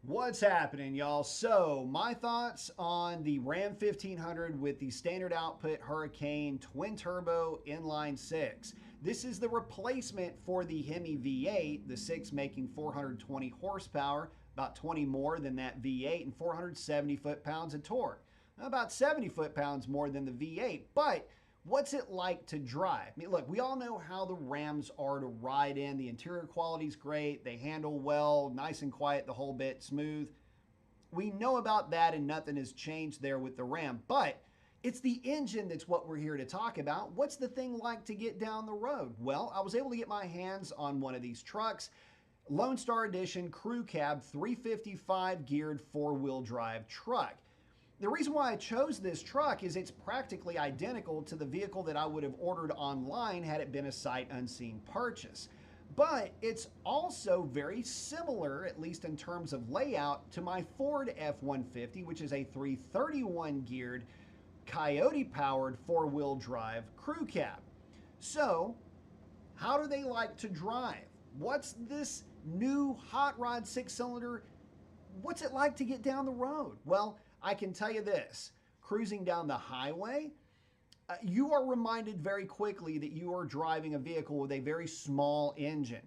What's happening, y'all? So, my thoughts on the Ram 1500 with the standard output Hurricane twin turbo inline six. This is the replacement for the Hemi V8, the 6 making 420 horsepower, about 20 more than that V8, and 470 foot-pounds of torque. About 70 foot-pounds more than the V8, but what's it like to drive? I mean, look, we all know how the Rams are to ride in. The interior quality is great. They handle well, nice and quiet, the whole bit, smooth. We know about that, and nothing has changed there with the Ram. But it's the engine that's what we're here to talk about. What's the thing like to get down the road? Well, I was able to get my hands on one of these trucks. Lone Star Edition Crew Cab 355 geared four-wheel drive truck. The reason why I chose this truck is it's practically identical to the vehicle that I would have ordered online had it been a sight unseen purchase. But it's also very similar, at least in terms of layout, to my Ford F-150, which is a 331 geared Coyote powered four-wheel drive crew cab. So, how do they like to drive? What's this new hot rod six-cylinder? What's it like to get down the road? Well, I can tell you this, cruising down the highway, you are reminded very quickly that you are driving a vehicle with a very small engine.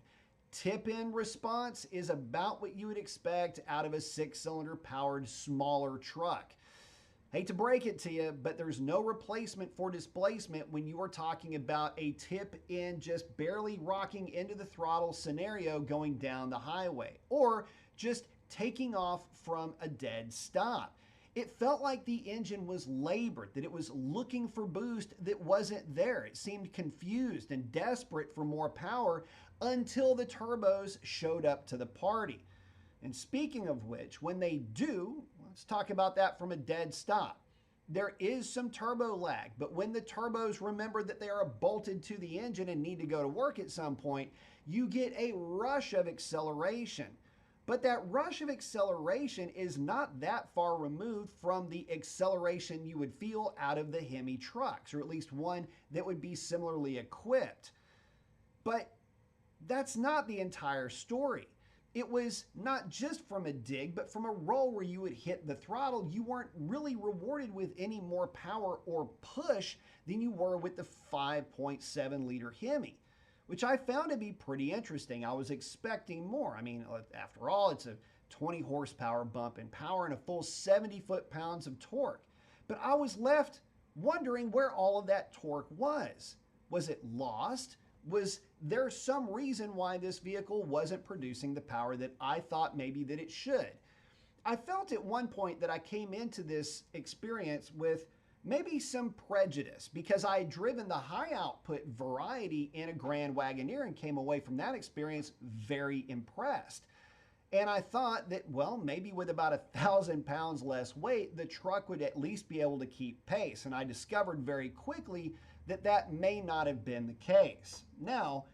Tip-in response is about what you would expect out of a six-cylinder powered smaller truck. Hate to break it to you, but there's no replacement for displacement when you are talking about a tip-in, just barely rocking into the throttle scenario going down the highway, or just taking off from a dead stop. It felt like the engine was labored, that it was looking for boost that wasn't there. It seemed confused and desperate for more power until the turbos showed up to the party. And speaking of which, when they do, let's talk about that from a dead stop. There is some turbo lag, but when the turbos remember that they are bolted to the engine and need to go to work at some point, you get a rush of acceleration. But that rush of acceleration is not that far removed from the acceleration you would feel out of the Hemi trucks, or at least one that would be similarly equipped. But that's not the entire story. It was not just from a dig, but from a roll where you would hit the throttle, you weren't really rewarded with any more power or push than you were with the 5.7 liter Hemi, which I found to be pretty interesting. I was expecting more. I mean, after all, it's a 20 horsepower bump in power and a full 70 foot-pounds of torque. But I was left wondering where all of that torque was. Was it lost? Was there some reason why this vehicle wasn't producing the power that I thought maybe that it should? I felt at one point that I came into this experience with maybe some prejudice because I had driven the high output variety in a Grand Wagoneer and came away from that experience very impressed. And I thought that, well, maybe with about 1,000 pounds less weight, the truck would at least be able to keep pace. And I discovered very quickly that that may not have been the case. Now,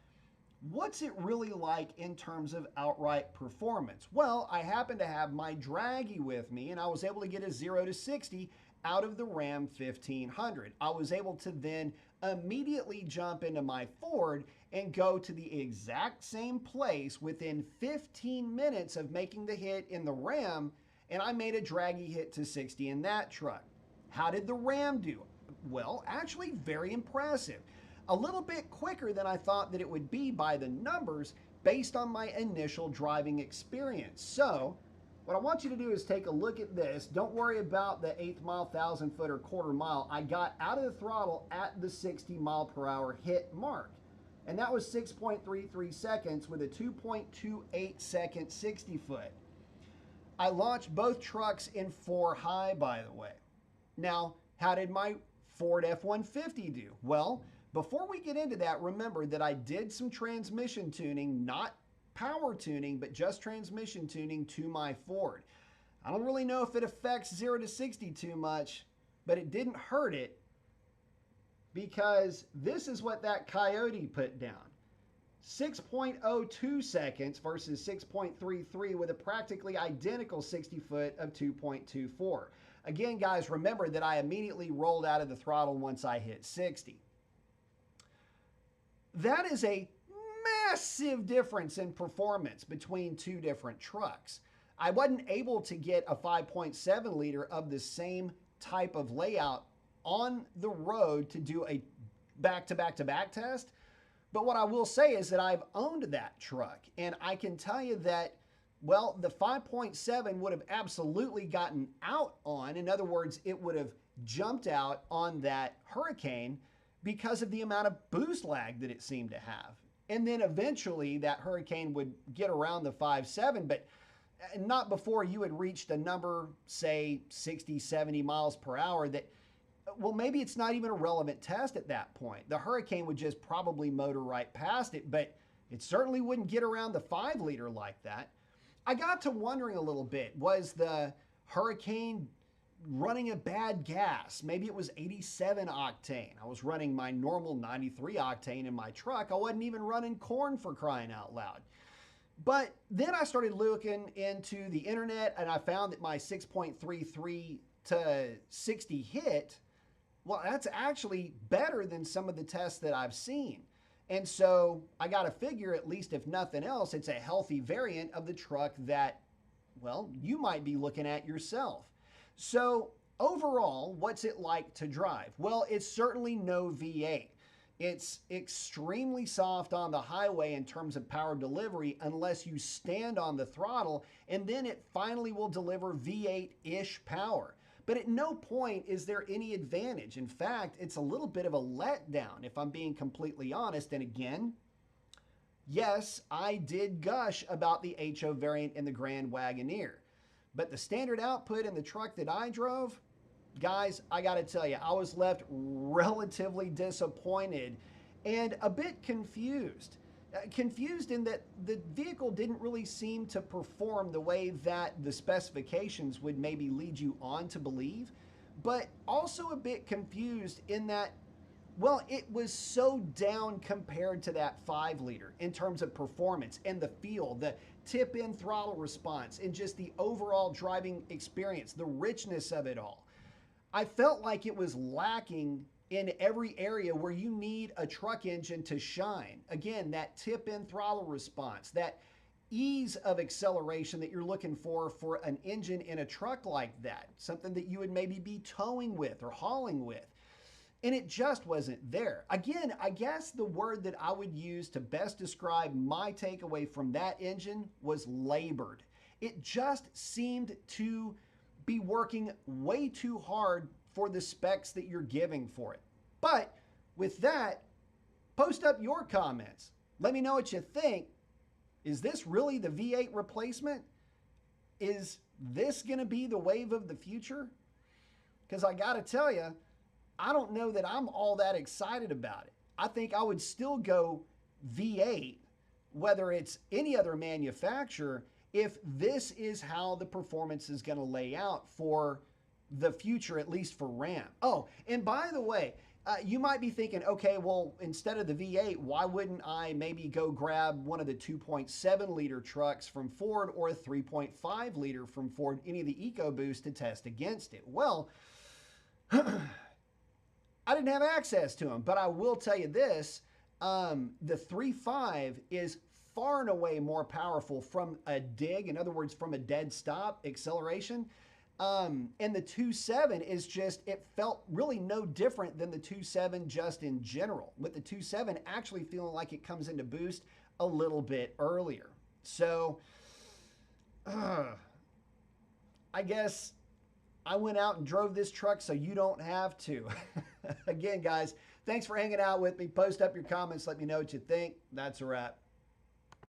what's it really like in terms of outright performance? Well, I happen to have my Dragy with me, and I was able to get a 0 to 60 out of the Ram 1500. I was able to then immediately jump into my Ford and go to the exact same place within 15 minutes of making the hit in the Ram, and I made a Dragy hit to 60 in that truck. How did the Ram do? Well, actually very impressive. A little bit quicker than I thought that it would be by the numbers based on my initial driving experience. So, what I want you to do is take a look at this. Don't worry about the 8th mile, 1,000 foot, or quarter mile. I got out of the throttle at the 60 mile per hour hit mark. And that was 6.33 seconds with a 2.28 second 60 foot. I launched both trucks in 4 high, by the way. Now, how did my Ford F-150 do? Well, before we get into that, remember that I did some transmission tuning, not power tuning, but just transmission tuning to my Ford. I don't really know if it affects 0 to 60 too much, but it didn't hurt it because this is what that Coyote put down. 6.02 seconds versus 6.33 with a practically identical 60 foot of 2.24. Again, guys, remember that I immediately rolled out of the throttle once I hit 60. That is a massive difference in performance between two different trucks. I wasn't able to get a 5.7 liter of the same type of layout on the road to do a back-to-back-to-back test. But what I will say is that I've owned that truck, and I can tell you that, well, the 5.7 would have absolutely gotten out on. In other words, it would have jumped out on that Hurricane because of the amount of boost lag that it seemed to have. And then eventually that Hurricane would get around the 5.7, but not before you had reached a number, say 60, 70 miles per hour that, well, maybe it's not even a relevant test at that point. The Hurricane would just probably motor right past it, but it certainly wouldn't get around the 5 liter like that. I got to wondering a little bit, was the Hurricane running a bad gas? Maybe it was 87 octane. I was running my normal 93 octane in my truck. I wasn't even running corn, for crying out loud. But then I started looking into the internet, and I found that my 6.33 to 60 hit, well, that's actually better than some of the tests that I've seen. And so I got to figure, at least if nothing else, it's a healthy variant of the truck that, well, you might be looking at yourself. So overall, what's it like to drive? Well, it's certainly no V8. It's extremely soft on the highway in terms of power delivery unless you stand on the throttle, and then it finally will deliver V8-ish power. But at no point is there any advantage. In fact, it's a little bit of a letdown, if I'm being completely honest. And again, yes, I did gush about the HO variant in the Grand Wagoneer. But the standard output in the truck that I drove, guys, I got to tell you, I was left relatively disappointed and a bit confused. Confused in that the vehicle didn't really seem to perform the way that the specifications would maybe lead you on to believe, but also a bit confused in that, well, it was so down compared to that 5 liter in terms of performance and the feel, the tip-in throttle response, and just the overall driving experience, the richness of it all. I felt like it was lacking in every area where you need a truck engine to shine. Again, that tip-in throttle response, that ease of acceleration that you're looking for an engine in a truck like that, something that you would maybe be towing with or hauling with. And it just wasn't there. Again, I guess the word that I would use to best describe my takeaway from that engine was labored. It just seemed to be working way too hard for the specs that you're giving for it. But with that, post up your comments. Let me know what you think. Is this really the V8 replacement? Is this going to be the wave of the future? Because I got to tell you, I don't know that I'm all that excited about it. I think I would still go V8, whether it's any other manufacturer, if this is how the performance is going to lay out for the future, at least for Ram. Oh, and by the way, you might be thinking, okay, well, instead of the V8, why wouldn't I maybe go grab one of the 2.7 liter trucks from Ford or a 3.5 liter from Ford, any of the EcoBoost to test against it? Well, I didn't have access to them, but I will tell you this, the 3.5 is far and away more powerful from a dig, in other words, from a dead stop acceleration. And the 2.7 is just, it felt really no different than the 2.7 just in general, with the 2.7 actually feeling like it comes into boost a little bit earlier. So, I guess I went out and drove this truck so you don't have to. Again, guys, thanks for hanging out with me. Post up your comments. Let me know what you think. That's a wrap.